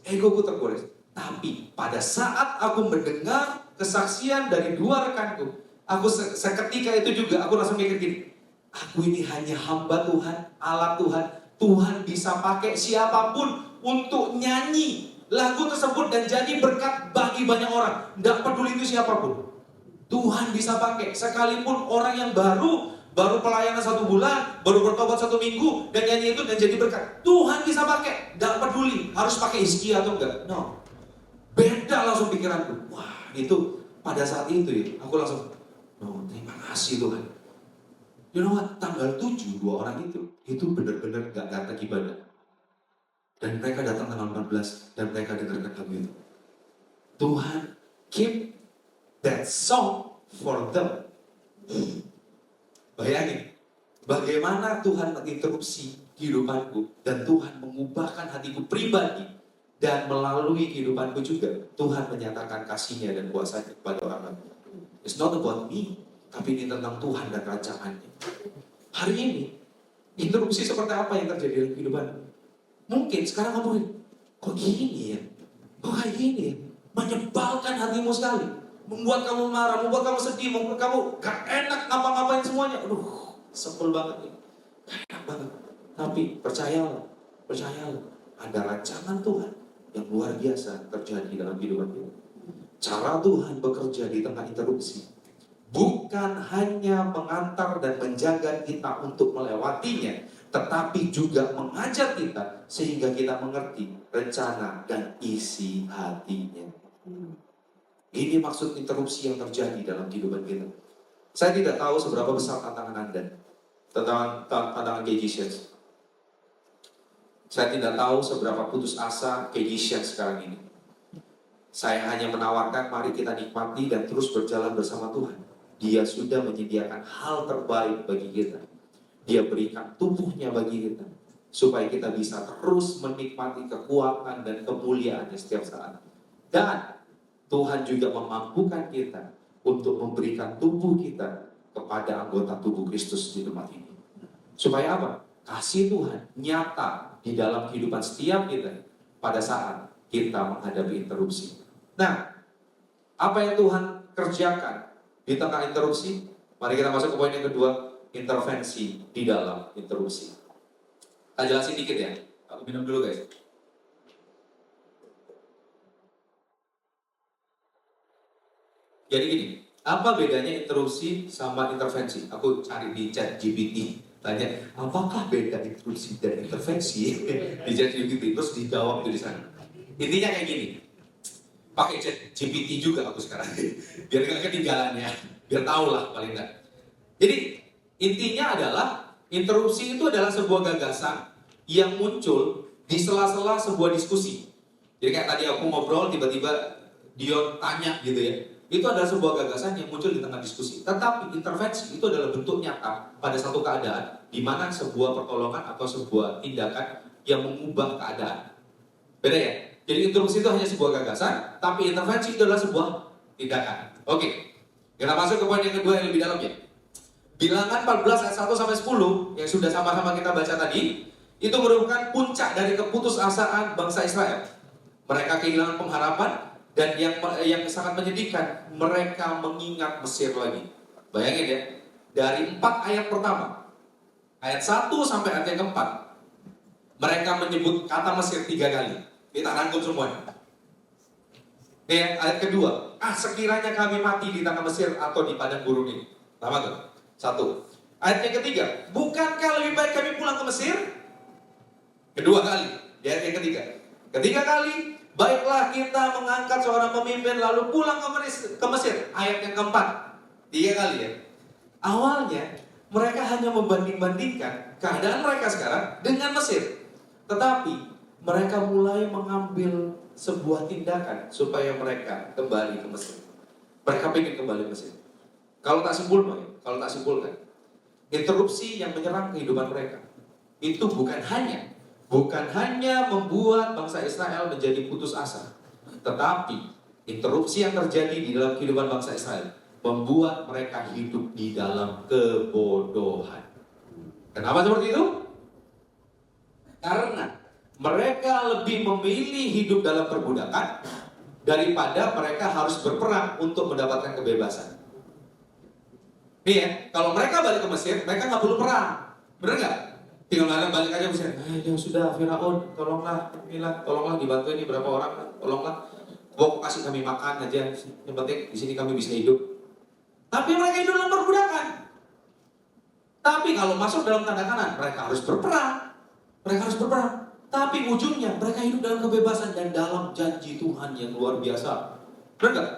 Tapi pada saat aku mendengar kesaksian dari 2 rekanku, aku seketika itu juga aku langsung mikir gini, aku ini hanya hamba Tuhan, alat Tuhan. Tuhan bisa pakai siapapun untuk nyanyi lagu tersebut dan jadi berkat bagi banyak orang. Tidak peduli itu siapapun. Tuhan bisa pakai, sekalipun orang yang baru pelayanan 1 bulan, baru bertobat 1 minggu, dan nyanyi itu dan jadi berkat. Tuhan bisa pakai, tidak peduli harus pakai Hizkia atau enggak. No. Beda langsung pikiranku. Itu pada saat itu ya, aku langsung, terima kasih Tuhan. You know what? Tanggal 7, 2 orang itu benar-benar gak datang ibadah. Dan mereka datang tanggal 14 dan mereka dengarkan lagu itu. Tuhan keep that song for them. Bayangin, bagaimana Tuhan menginterupsi kehidupanku dan Tuhan mengubahkan hatiku pribadi dan melalui kehidupanku juga Tuhan menyatakan kasih-Nya dan kuasa-Nya kepada orang lain. It's not about me, tapi ini tentang Tuhan dan rancangannya. Hari ini, interupsi seperti apa yang terjadi dalam kehidupan? Mungkin sekarang kamu, kok gini ya? Kok kayak gini ya? Menyebalkan hatimu sekali. Membuat kamu marah, membuat kamu sedih, membuat kamu gak enak ngapa-ngapain semuanya. Sebel banget nih. Gak enak banget. Tapi percayalah, ada rancangan Tuhan yang luar biasa terjadi dalam kehidupan kita. Cara Tuhan bekerja di tengah interupsi bukan hanya mengantar dan menjaga kita untuk melewatinya, tetapi juga mengajar kita sehingga kita mengerti rencana dan isi hatinya. Ini maksud interupsi yang terjadi dalam kehidupan kita. Saya tidak tahu seberapa besar tantangan Anda, tantangan KG. Saya tidak tahu seberapa putus asa KG sekarang ini. Saya hanya menawarkan, mari kita nikmati dan terus berjalan bersama Tuhan. Dia sudah menyediakan hal terbaik bagi kita. Dia berikan tubuhnya bagi kita, supaya kita bisa terus menikmati kekuatan dan kemuliaannya setiap saat. Dan Tuhan juga memampukan kita untuk memberikan tubuh kita kepada anggota tubuh Kristus di tempat ini. Supaya apa? Kasih Tuhan nyata di dalam kehidupan setiap kita pada saat kita menghadapi interupsi. Nah, apa yang Tuhan kerjakan di tengah interupsi? Mari kita masuk ke poin yang kedua, intervensi di dalam interupsi. Kita jelasin dikit ya. Aku minum dulu guys. Jadi gini, apa bedanya interupsi sama intervensi? Aku cari di chat GPT, tanya, apakah beda interupsi dan intervensi? Di chat GPT, terus dijawab di sana. Intinya kayak gini, pakai chat GPT juga aku sekarang, biar nggak ketinggalan ya, biar tahu lah paling nggak. Jadi intinya adalah interupsi itu adalah sebuah gagasan yang muncul di sela-sela sebuah diskusi. Jadi kayak tadi aku ngobrol, tiba-tiba Dion tanya gitu ya. Itu adalah sebuah gagasan yang muncul di tengah diskusi. Tetapi intervensi itu adalah bentuk nyata pada satu keadaan di mana sebuah pertolongan atau sebuah tindakan yang mengubah keadaan. Beda ya? Jadi interupsi itu hanya sebuah gagasan, tapi intervensi itu adalah sebuah tindakan. Oke, kita masuk ke poin yang kedua yang lebih dalam ya. Bilangan 14 ayat 1 sampai 10 yang sudah sama-sama kita baca tadi, itu merupakan puncak dari keputusasaan bangsa Israel. Mereka kehilangan pengharapan. Dan yang sangat menyedihkan, mereka mengingat Mesir lagi. Bayangin ya, dari 4 ayat pertama, ayat 1 sampai ayat yang keempat, mereka menyebut kata Mesir 3 kali. Kita rangkum semuanya. Ya, ayat kedua, sekiranya kami mati di tanah Mesir atau di padang gurun ini. Lama tuh? 1. Ayat yang ketiga, bukankah lebih baik kami pulang ke Mesir? Kedua kali, di ayat yang ketiga. Ketiga kali, baiklah kita mengangkat seorang pemimpin lalu pulang ke Mesir. Ayat yang keempat. 3 kali ya. Awalnya mereka hanya membanding-bandingkan keadaan mereka sekarang dengan Mesir. Tetapi mereka mulai mengambil sebuah tindakan supaya mereka kembali ke Mesir. Mereka ingin kembali ke Mesir. Kalau tak simpulkan, interupsi yang menyerang kehidupan mereka itu bukan hanya membuat bangsa Israel menjadi putus asa, tetapi interupsi yang terjadi di dalam kehidupan bangsa Israel membuat mereka hidup di dalam kebodohan. Kenapa seperti itu? Karena mereka lebih memilih hidup dalam perbudakan daripada mereka harus berperang untuk mendapatkan kebebasan. Nih ya, kalau mereka balik ke Mesir, mereka nggak perlu perang, bener nggak? Tinggal balik aja Mesir. Ya sudah, Firaun, tolonglah dibantu ini berapa orang, tolonglah. Pokok kasih kami makan aja, yang penting di sini kami bisa hidup. Tapi mereka hidup dalam perbudakan. Tapi kalau masuk dalam tanda kanan, mereka harus berperang. Tapi ujungnya mereka hidup dalam kebebasan dan dalam janji Tuhan yang luar biasa. Benar nggak?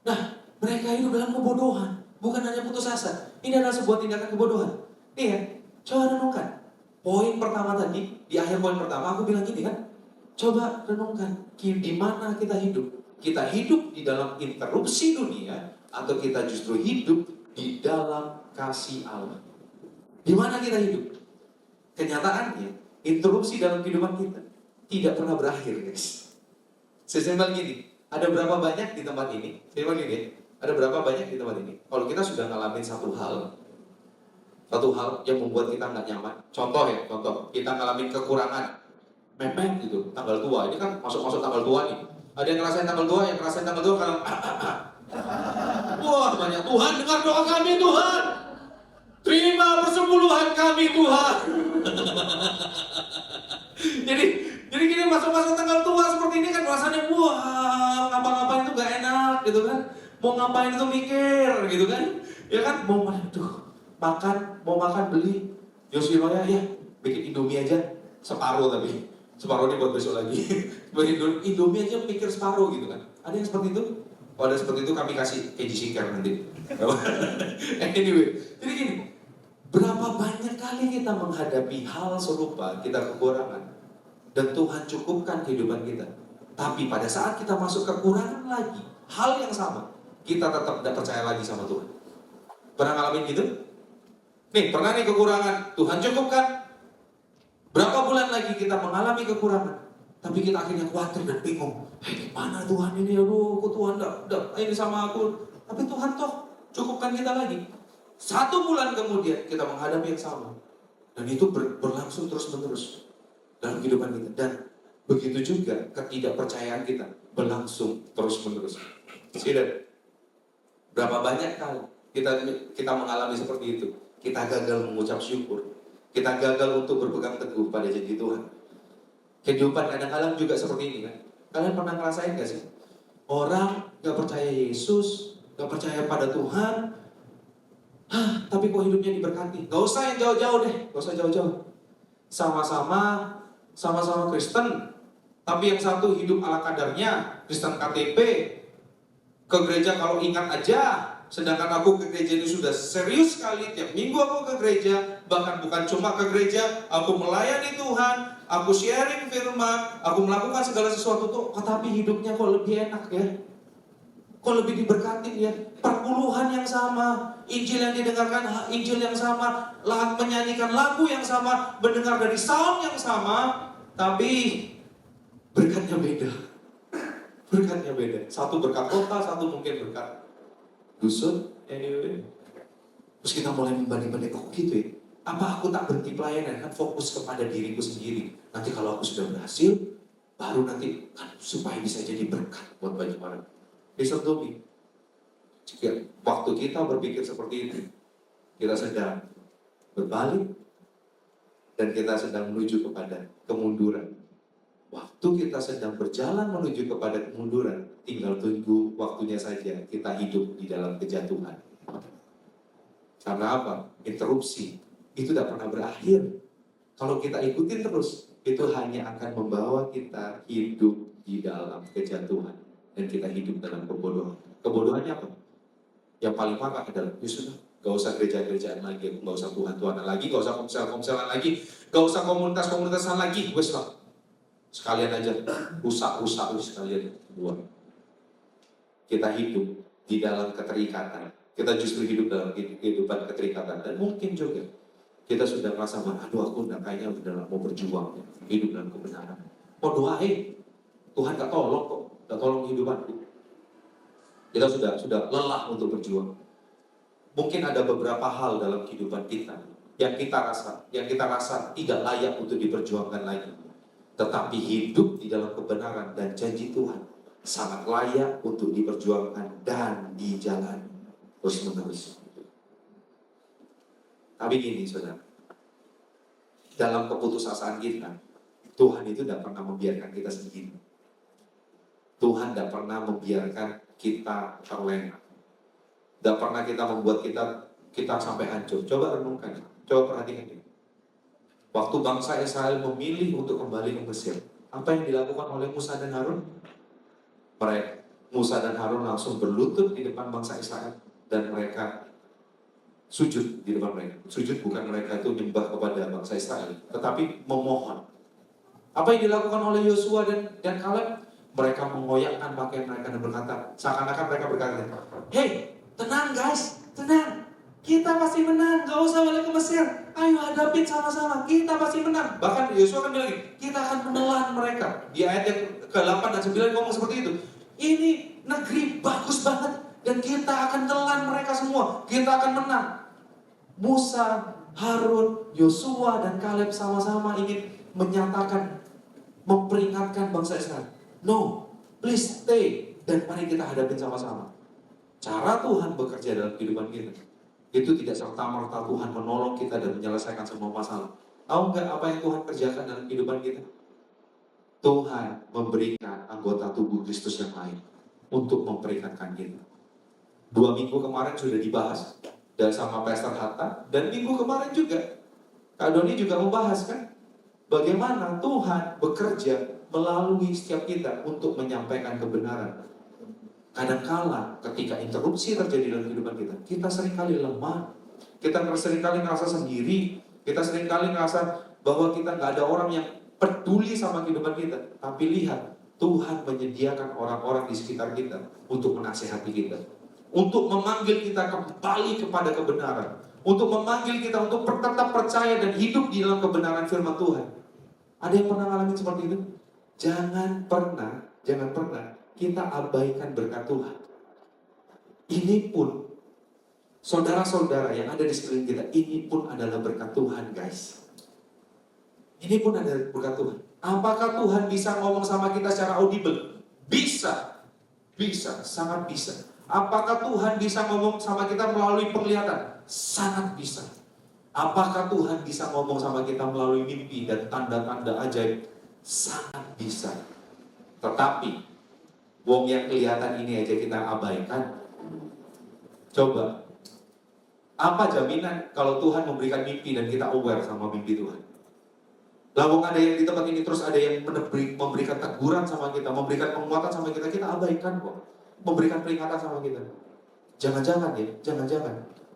Nah, mereka hidup dalam kebodohan, bukan hanya putus asa. Ini adalah sebuah tindakan kebodohan. Nih ya, coba renungkan. Poin pertama tadi, di akhir poin pertama aku bilang gini kan. Coba renungkan, di mana kita hidup? Kita hidup di dalam interupsi dunia atau kita justru hidup di dalam kasih Allah? Di mana kita hidup? Kenyataannya, interupsi dalam kehidupan kita tidak pernah berakhir, guys. Sesimpel gini, ada berapa banyak di tempat ini? Sesimpel gini, ada berapa banyak di tempat ini? Kalau kita sudah ngalamin satu hal yang membuat kita nggak nyaman. Contoh, kita ngalamin kekurangan, mepet gitu, tanggal tua. Ini kan masuk tanggal tua nih. Ada yang ngerasain tanggal tua, karena wah banyak. Tuhan, dengar doa kami Tuhan. Terima persepuluhan kami Tuhan. jadi gini, masuk tanggal tua seperti ini kan rasanya wah, ngapa-ngapain itu gak enak gitu kan. Mau ngapain itu mikir gitu kan. Ya kan, mau makan beli Yoshinoya ya, bikin Indomie aja separuh tapi separuh ini buat besok lagi. Indomie aja mikir separuh gitu kan. Ada yang seperti itu? Kalau ada seperti itu kami kasih KGC Care nanti. Anyway, jadi gini, berapa banyak kali kita menghadapi hal serupa, kita kekurangan, dan Tuhan cukupkan kehidupan kita. Tapi pada saat kita masuk kekurangan lagi, hal yang sama, kita tetap tidak percaya lagi sama Tuhan. Pernah ngalamin gitu? Nih, pernah nih kekurangan, Tuhan cukupkan. Berapa bulan lagi kita mengalami kekurangan, tapi kita akhirnya khawatir dan bingung. Mana Tuhan ini? Aduh, kok Tuhan enggak ini sama aku. Tapi Tuhan toh cukupkan kita lagi. 1 bulan kemudian kita menghadapi yang sama. Dan itu berlangsung terus-menerus dalam kehidupan kita. Dan begitu juga ketidakpercayaan kita berlangsung terus-menerus. Saudara, berapa banyak kali kita mengalami seperti itu. Kita gagal mengucap syukur. Kita gagal untuk berpegang teguh pada janji Tuhan. Kehidupan kadang-kadang juga seperti ini kan. Kalian pernah ngerasain gak sih? Orang gak percaya Yesus, gak percaya pada Tuhan, tapi kok hidupnya diberkati. Gak usah yang jauh-jauh deh, gak usah jauh-jauh. Sama-sama Kristen, tapi yang satu hidup ala kadarnya, Kristen KTP, ke gereja kalau ingat aja. Sedangkan aku ke gereja ini sudah serius sekali. Tiap minggu aku ke gereja. Bahkan bukan cuma ke gereja, aku melayani Tuhan, aku sharing firman, aku melakukan segala sesuatu tuh. Tapi hidupnya kok lebih enak ya. Kok lebih diberkati ya. Perpuluhan yang sama, Injil yang didengarkan, Injil yang sama, menyanyikan lagu yang sama, mendengar dari sound yang sama. Tapi berkatnya beda. Berkatnya beda. Satu berkat kota, satu mungkin berkat dusun, anyway. Terus kita mulai membanding-banding, kok gitu ya? Apa aku tak berhenti pelayanan, kan fokus kepada diriku sendiri. Nanti kalau aku sudah berhasil, baru nanti kan supaya bisa jadi berkat buat banyak orang. Listen to me. Jika waktu kita berpikir seperti itu, kita sedang berbalik dan kita sedang menuju kepada kemunduran. Waktu kita sedang berjalan menuju kepada kemunduran, tinggal tunggu waktunya saja kita hidup di dalam kejatuhan. Karena apa? Interupsi itu tidak pernah berakhir. Kalau kita ikutin terus, itu hanya akan membawa kita hidup di dalam kejatuhan. Dan kita hidup dalam kebodohan. Kebodohannya apa? Yang paling parah adalah, ya sudah, gak usah gereja-gerejaan lagi, gak usah Tuhan-Tuhanan lagi, gak usah komsel-komselan lagi, gak usah komunitas-komunitasan lagi, wes lah. Sekalian aja, rusak sekalian buat. Kita hidup di dalam keterikatan. Kita justru hidup dalam kehidupan keterikatan. Dan mungkin juga kita sudah merasa, aduh aku kayaknya benar mau berjuang, hidup dalam kebenaran. Mau doain, Tuhan gak tolong kok, gak tolong kehidupanku. Kita sudah lelah untuk berjuang. Mungkin ada beberapa hal dalam kehidupan kita yang kita rasa tidak layak untuk diperjuangkan lagi. Tetapi hidup di dalam kebenaran dan janji Tuhan sangat layak untuk diperjuangkan dan dijalani terus-menerus. Tapi gini saudara, dalam keputusasaan kita, Tuhan itu tidak pernah membiarkan kita sendiri. Tuhan tidak pernah membiarkan kita terlena. Tidak pernah kita membuat kita sampai hancur. Coba renungkan, coba perhatikan ini. Waktu bangsa Israel memilih untuk kembali ke Mesir, apa yang dilakukan oleh Musa dan Harun? Musa dan Harun langsung berlutut di depan bangsa Israel dan mereka sujud di depan mereka. Sujud bukan mereka itu menyembah kepada bangsa Israel, tetapi memohon. Apa yang dilakukan oleh Yosua dan Kaleb? Mereka mengoyakkan pakaian mereka dan berkata, seakan-akan mereka berkata, "Hey, tenang guys, tenang. Kita pasti menang, gak usah balik ke Mesir. Ayo hadapin sama-sama, kita pasti menang." Bahkan Yosua akan bilang, kita akan menelan mereka. Di ayat yang ke-8 dan 9 ngomong seperti itu. Ini negeri bagus banget, dan kita akan telan mereka semua. Kita akan menang. Musa, Harun, Yosua, dan Kaleb sama-sama ingin menyatakan, memperingatkan bangsa Israel. No, please stay, dan mari kita hadapin sama-sama. Cara Tuhan bekerja dalam kehidupan kita itu tidak serta-merta Tuhan menolong kita dan menyelesaikan semua masalah. Tahu nggak apa yang Tuhan kerjakan dalam kehidupan kita? Tuhan memberikan anggota tubuh Kristus yang lain untuk memperingatkan kita. 2 minggu kemarin sudah dibahas dan sama Pastor Hatta, dan minggu kemarin juga Kak Doni juga membahas kan, bagaimana Tuhan bekerja melalui setiap kita untuk menyampaikan kebenaran. Kadangkala ketika interupsi terjadi dalam kehidupan kita, kita seringkali lemah, kita seringkali ngerasa sendiri, kita seringkali ngerasa bahwa kita nggak ada orang yang peduli sama kehidupan kita. Tapi lihat, Tuhan menyediakan orang-orang di sekitar kita untuk menasihati kita, untuk memanggil kita kembali kepada kebenaran, untuk memanggil kita untuk tetap percaya dan hidup di dalam kebenaran firman Tuhan. Ada yang pernah ngalamin seperti itu? Jangan pernah kita abaikan berkat Tuhan. Ini pun, saudara-saudara yang ada di sekeliling kita, ini pun adalah berkat Tuhan, guys. Ini pun adalah berkat Tuhan. Apakah Tuhan bisa ngomong sama kita secara audible? Bisa, sangat bisa. Apakah Tuhan bisa ngomong sama kita melalui penglihatan? Sangat bisa. Apakah Tuhan bisa ngomong sama kita melalui mimpi dan tanda-tanda ajaib? Sangat bisa. Tetapi wong yang kelihatan ini aja kita abaikan. Coba, apa jaminan kalau Tuhan memberikan mimpi dan kita aware sama mimpi Tuhan? Lawang ada yang di tempat ini terus ada yang memberikan teguran sama kita, memberikan penguatan sama kita abaikan kok. Memberikan peringatan sama kita. Jangan-jangan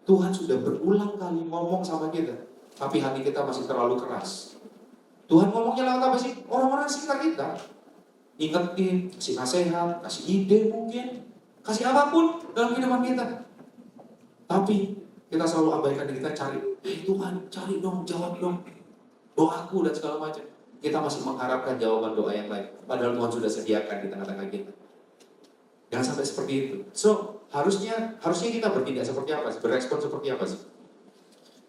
Tuhan sudah berulang kali ngomong sama kita, tapi hati kita masih terlalu keras. Tuhan ngomongnya lewat apa sih? Orang-orang sekitar kita. Ingetin, kasih nasihat, kasih ide mungkin, kasih apapun dalam kehidupan kita. Tapi kita selalu abaikan dan kita cari, Tuhan, cari dong, jawab dong doaku dan segala macam. Kita masih mengharapkan jawaban doa yang lain, padahal Tuhan sudah sediakan di tengah-tengah kita. Jangan sampai seperti itu. So, harusnya kita bertindak seperti apa sih? Berespon seperti apa sih?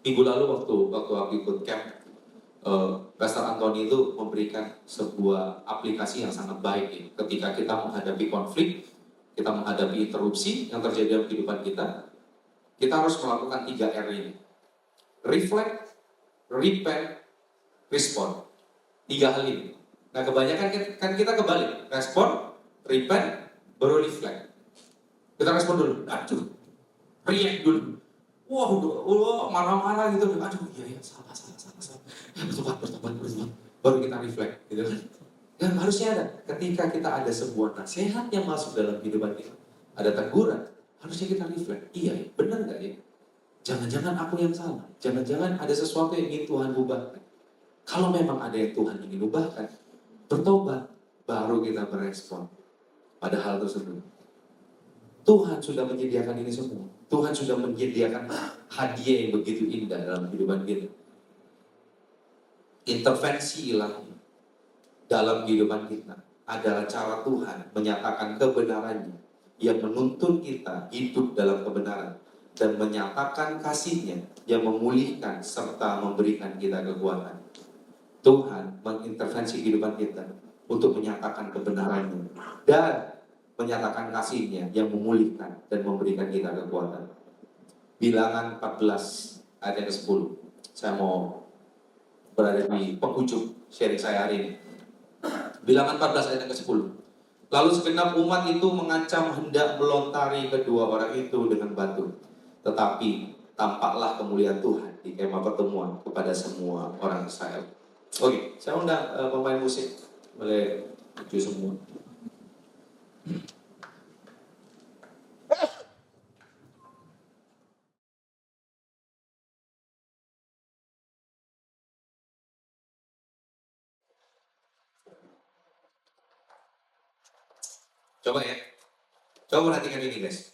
Minggu lalu waktu aku ikut camp, Pastor Anthony itu memberikan sebuah aplikasi yang sangat baik ya. Ketika kita menghadapi konflik, kita menghadapi interupsi yang terjadi dalam kehidupan kita harus melakukan 3 R ini. Reflect, repent, respond. 3 hal ini. Nah kebanyakan kan kita kebalik. Respon, repent, baru reflect. Kita respon dulu. Aduh, react dulu. Wah, marah-marah gitu. Aduh, iya, salah. Bertobat. Baru kita reflect, gitu kan. Dan harusnya ada. Ketika kita ada sebuah nasihat yang masuk dalam kehidupan kita, ada teguran, harusnya kita reflect. Iya, benar nggak ya? Jangan-jangan aku yang salah. Jangan-jangan ada sesuatu yang ingin Tuhan ubahkan. Kalau memang ada yang Tuhan ingin ubahkan, bertobat, baru kita berespon pada hal tersebut. Tuhan sudah menyediakan ini semua. Tuhan sudah menyediakan hadiah yang begitu indah dalam kehidupan kita. Intervensi ilahi dalam kehidupan kita adalah cara Tuhan menyatakan kebenarannya yang menuntun kita hidup dalam kebenaran dan menyatakan kasih-Nya yang memulihkan serta memberikan kita kekuatan. Tuhan mengintervensi kehidupan kita untuk menyatakan kebenarannya dan menyatakan kasih-Nya yang memulihkan dan memberikan kita kekuatan. Bilangan 14 ayat yang ke-10. Saya mau berada di penghujung sharing saya hari ini. Bilangan 14 ayat yang ke-10. Lalu segenap umat itu mengancam hendak melontari kedua orang itu dengan batu. Tetapi tampaklah kemuliaan Tuhan di kemah pertemuan kepada semua orang Israel. Oke, saya undang pemain musik. Boleh maju semua. Coba ya. Coba perhatikan ini guys.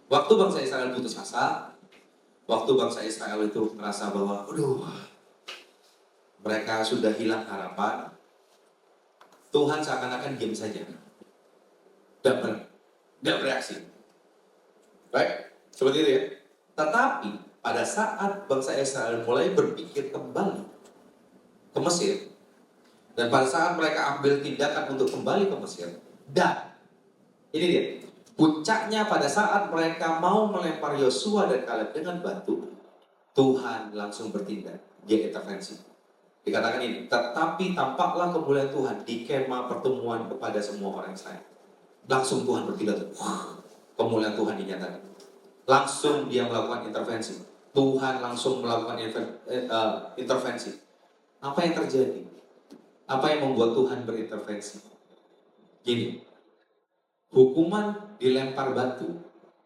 Waktu bangsa Israel putus asa, waktu bangsa Israel itu merasa bahwa mereka sudah hilang harapan, Tuhan seakan-akan diam saja. Tidak bereaksi. Baik, seperti itu ya. Tetapi pada saat bangsa Israel mulai berpikir kembali ke Mesir, dan pada saat mereka ambil tindakan untuk kembali ke Mesir, dan ini dia, puncaknya pada saat mereka mau melempar Yosua dan Kaleb dengan batu, Tuhan langsung bertindak, dia intervensi. Dikatakan ini, tetapi tampaklah kemuliaan Tuhan di kemah pertemuan kepada semua orang Israel. Langsung Tuhan bertindak, kemuliaan Tuhan dinyatakan. Langsung dia melakukan intervensi. Tuhan langsung melakukan intervensi. Apa yang terjadi? Apa yang membuat Tuhan berintervensi? Gini, hukuman dilempar batu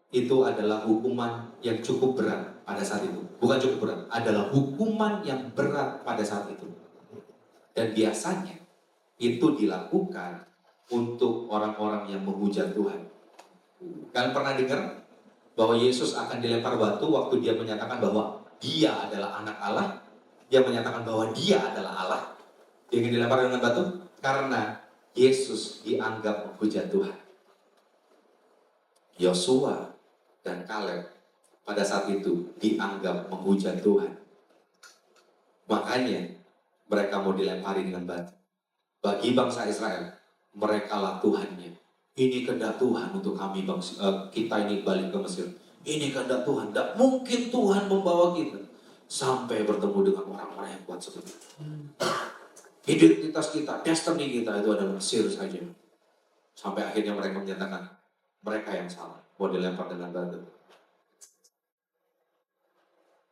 itu adalah hukuman yang cukup berat pada saat itu. Bukan cukup berat, adalah hukuman yang berat pada saat itu. Dan biasanya itu dilakukan untuk orang-orang yang menghujat Tuhan. Kalian pernah dengar bahwa Yesus akan dilempar batu waktu dia menyatakan bahwa dia adalah anak Allah? Dia menyatakan bahwa dia adalah Allah. Dia ingin dilempar dengan batu karena Yesus dianggap menghujat Tuhan. Yosua dan Kaleb pada saat itu dianggap menghujat Tuhan. Makanya mereka mau dilempari dengan batu. Bagi bangsa Israel, merekalah Tuhannya. Ini kehendak Tuhan untuk kami kita ini balik ke Mesir. Ini kehendak Tuhan. Tidak mungkin Tuhan membawa kita sampai bertemu dengan orang-orang yang kuat seperti itu. Identitas kita, destiny kita itu adalah Mesir saja. Sampai akhirnya mereka menyatakan mereka yang salah, mau dilempar dengan batu.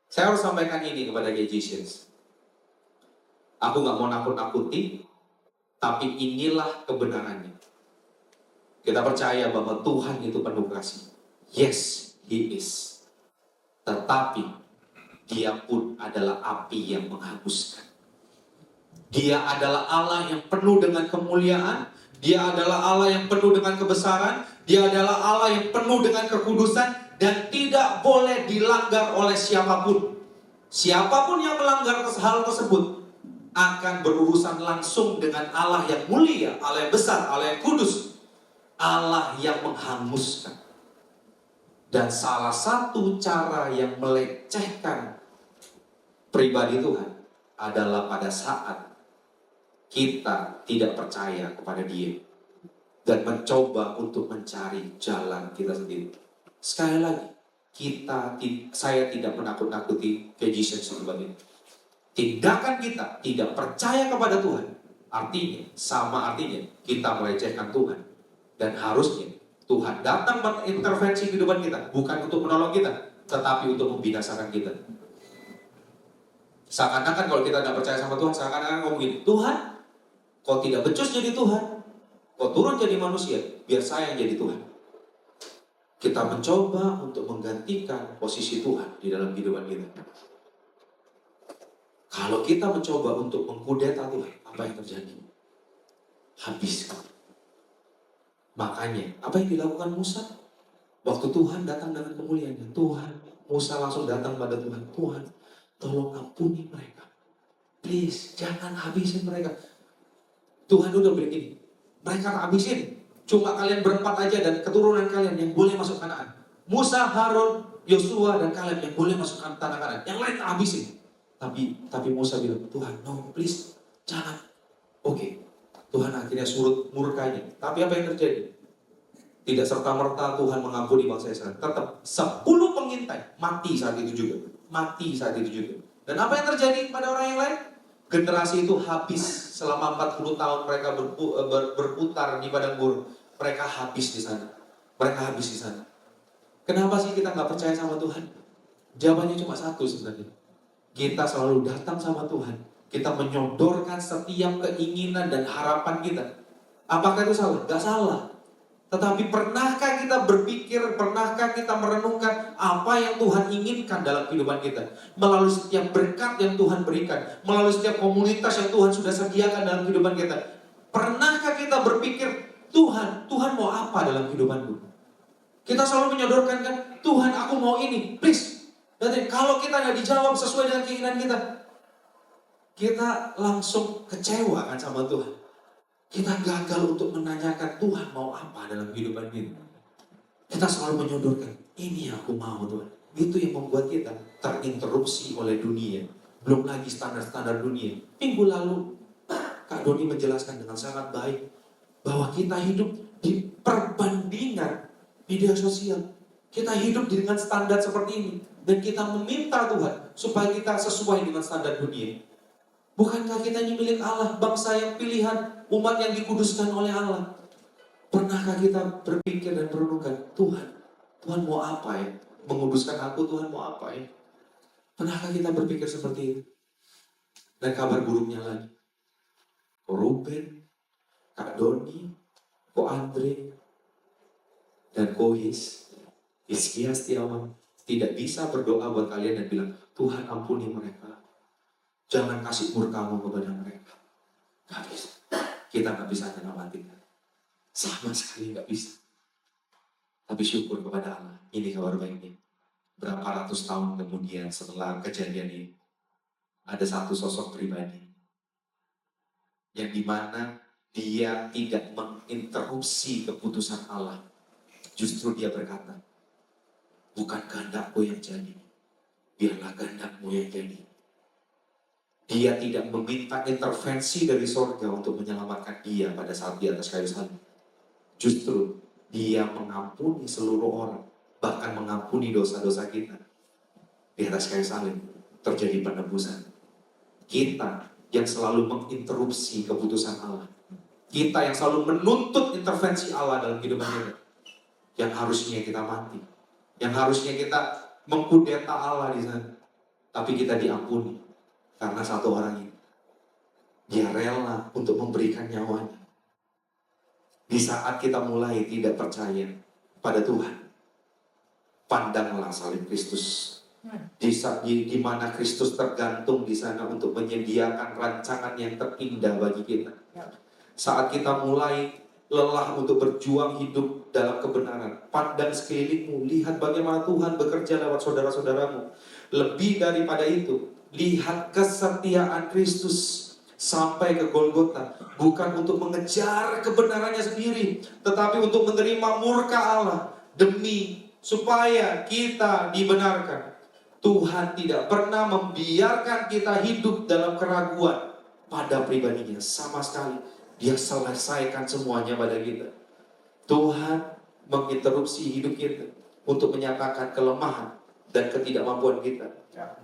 Saya harus sampaikan ini kepada Egyptians. Aku gak mau nakut-nakuti, tapi inilah kebenarannya. Kita percaya bahwa Tuhan itu penuh kasih. Yes, He is. Tetapi Dia pun adalah api yang menghanguskan. Dia adalah Allah yang penuh dengan kemuliaan. Dia adalah Allah yang penuh dengan kebesaran. Dia adalah Allah yang penuh dengan kekudusan. Dan tidak boleh dilanggar oleh siapapun. Siapapun yang melanggar hal tersebut akan berurusan langsung dengan Allah yang mulia, Allah yang besar, Allah yang kudus, Allah yang menghanguskan. Dan salah satu cara yang melecehkan pribadi Tuhan adalah pada saat kita tidak percaya kepada Dia dan mencoba untuk mencari jalan kita sendiri. Sekali lagi, saya tidak menakut-nakuti kejisan seperti ini. Tindakan kita tidak percaya kepada Tuhan, artinya kita melecehkan Tuhan. Dan harusnya Tuhan datang mengintervensi kehidupan kita, bukan untuk menolong kita, tetapi untuk membinasakan kita. Seakan-akan kalau kita tidak percaya sama Tuhan, seakan-akan ngomong gini, Tuhan, kau tidak becus jadi Tuhan, kau turun jadi manusia, biar saya yang jadi Tuhan. Kita mencoba untuk menggantikan posisi Tuhan di dalam kehidupan kita. Kalau kita mencoba untuk mengkudeta Tuhan, apa yang terjadi? Habis. Makanya, apa yang dilakukan Musa? Waktu Tuhan datang dengan kemuliaannya, Tuhan, Musa langsung datang pada Tuhan. Tuhan, tolong ampuni mereka. Please, jangan habisin mereka. Tuhan udah bilang ini, mereka tak habisin. Cuma kalian berempat aja dan keturunan kalian yang boleh masuk Kanaan. Musa, Harun, Yosua, dan Kaleb yang boleh masuk tanah Kanaan. Yang lain tak habisin. Tapi Musa bilang, Tuhan, no, please, jangan. Oke. Tuhan akhirnya surut murkanya. Tapi apa yang terjadi? Tidak serta-merta Tuhan mengampuni bangsa Israel. Tetap 10 pengintai mati saat itu juga. Dan apa yang terjadi pada orang yang lain? Generasi itu habis selama 40 tahun mereka berputar di padang gurun. Mereka habis di sana. Kenapa sih kita nggak percaya sama Tuhan? Jawabannya cuma satu sebenarnya. Kita selalu datang sama Tuhan. Kita menyodorkan setiap keinginan dan harapan kita. Apakah itu salah? Gak salah. Tetapi pernahkah kita berpikir, pernahkah kita merenungkan apa yang Tuhan inginkan dalam kehidupan kita? Melalui setiap berkat yang Tuhan berikan, melalui setiap komunitas yang Tuhan sudah sediakan dalam kehidupan kita. Pernahkah kita berpikir, Tuhan mau apa dalam kehidupanku? Kita selalu menyodorkan kan, Tuhan aku mau ini, please. Dan kalau kita nggak dijawab sesuai dengan keinginan kita langsung kecewa kan sama Tuhan. Kita gagal untuk menanyakan Tuhan mau apa dalam kehidupan kita. Kita selalu menyodorkan, ini aku mau Tuhan. Itu yang membuat kita terinterupsi oleh dunia. Belum lagi standar-standar dunia. Minggu lalu, Kak Doni menjelaskan dengan sangat baik bahwa kita hidup di perbandingan media sosial. Kita hidup dengan standar seperti ini. Dan kita meminta Tuhan supaya kita sesuai dengan standar dunia. Bukankah kita ini milik Allah, bangsa yang pilihan, umat yang dikuduskan oleh Allah? Pernahkah kita berpikir dan merenungkan, Tuhan mau apa ya? Menguduskan aku, Tuhan mau apa ya? Pernahkah kita berpikir seperti itu? Dan kabar buruknya lagi, Ko Ruben, Kak Doni, Ko Andre, dan Ko Hizkia Setiawan tidak bisa berdoa buat kalian dan bilang, Tuhan ampuni mereka, jangan kasih murka-Mu kepada mereka. Gak bisa. Kita gak bisa nyelamatin. Sama sekali gak bisa. Tapi syukur kepada Allah. Ini kabar baiknya. Berapa ratus tahun kemudian setelah kejadian ini, ada satu sosok pribadi yang dimana dia tidak menginterupsi keputusan Allah. Justru dia berkata, bukan kehendak-Ku yang jadi, biarlah kehendak-Mu yang jadi. Dia tidak meminta intervensi dari sorga untuk menyelamatkan dia pada saat di atas kayu salib. Justru dia mengampuni seluruh orang, bahkan mengampuni dosa-dosa kita. Di atas kayu salib terjadi penebusan. Kita yang selalu menginterupsi keputusan Allah, kita yang selalu menuntut intervensi Allah dalam kehidupan kita, yang harusnya kita mati, yang harusnya kita mengkudeta Allah di sana, tapi kita diampuni karena satu orang ini. Dia rela untuk memberikan nyawanya. Di saat kita mulai tidak percaya pada Tuhan, pandanglah salib Kristus. Di mana Kristus tergantung di sana untuk menyediakan rancangan yang terindah bagi kita. Saat kita mulai lelah untuk berjuang hidup dalam kebenaran, pandang sekelilingmu, lihat bagaimana Tuhan bekerja lewat saudara-saudaramu. Lebih daripada itu, lihat kesetiaan Kristus sampai ke Golgota, bukan untuk mengejar kebenarannya sendiri, tetapi untuk menerima murka Allah demi supaya kita dibenarkan. Tuhan tidak pernah membiarkan kita hidup dalam keraguan pada pribadinya sama sekali. Dia selesaikan semuanya pada kita. Tuhan menginterupsi hidup kita untuk menyatakan kelemahan dan ketidakmampuan kita,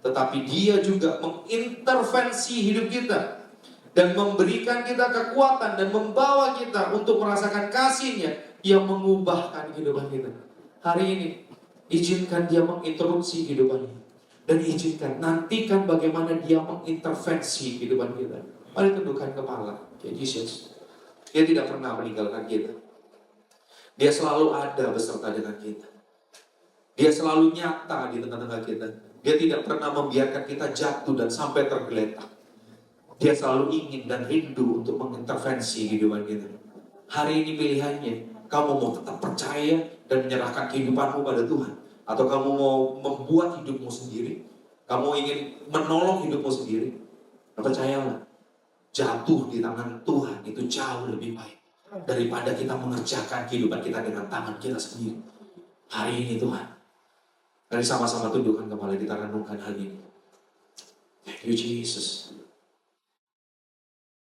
tetapi Dia juga mengintervensi hidup kita dan memberikan kita kekuatan dan membawa kita untuk merasakan kasih-Nya yang mengubahkan kehidupan kita. Hari ini, izinkan Dia menginterupsi kehidupan. Dan izinkan, nantikan bagaimana Dia mengintervensi kehidupan kita. Mari tundukkan kepala, kayak Yesus. Dia tidak pernah meninggalkan kita. Dia selalu ada beserta dengan kita. Dia selalu nyata di tengah-tengah kita. Dia tidak pernah membiarkan kita jatuh dan sampai tergeletak. Dia selalu ingin dan rindu untuk mengintervensi kehidupan kita. Hari ini pilihannya, kamu mau tetap percaya dan menyerahkan kehidupanmu pada Tuhan, atau kamu mau membuat hidupmu sendiri? Kamu ingin menolong hidupmu sendiri? Percayalah, jatuh di tangan Tuhan itu jauh lebih baik daripada kita mengerjakan kehidupan kita dengan tangan kita sendiri. Hari ini Tuhan, mari sama-sama tundukkan kepala kita, renungkan hal ini. Thank you Jesus.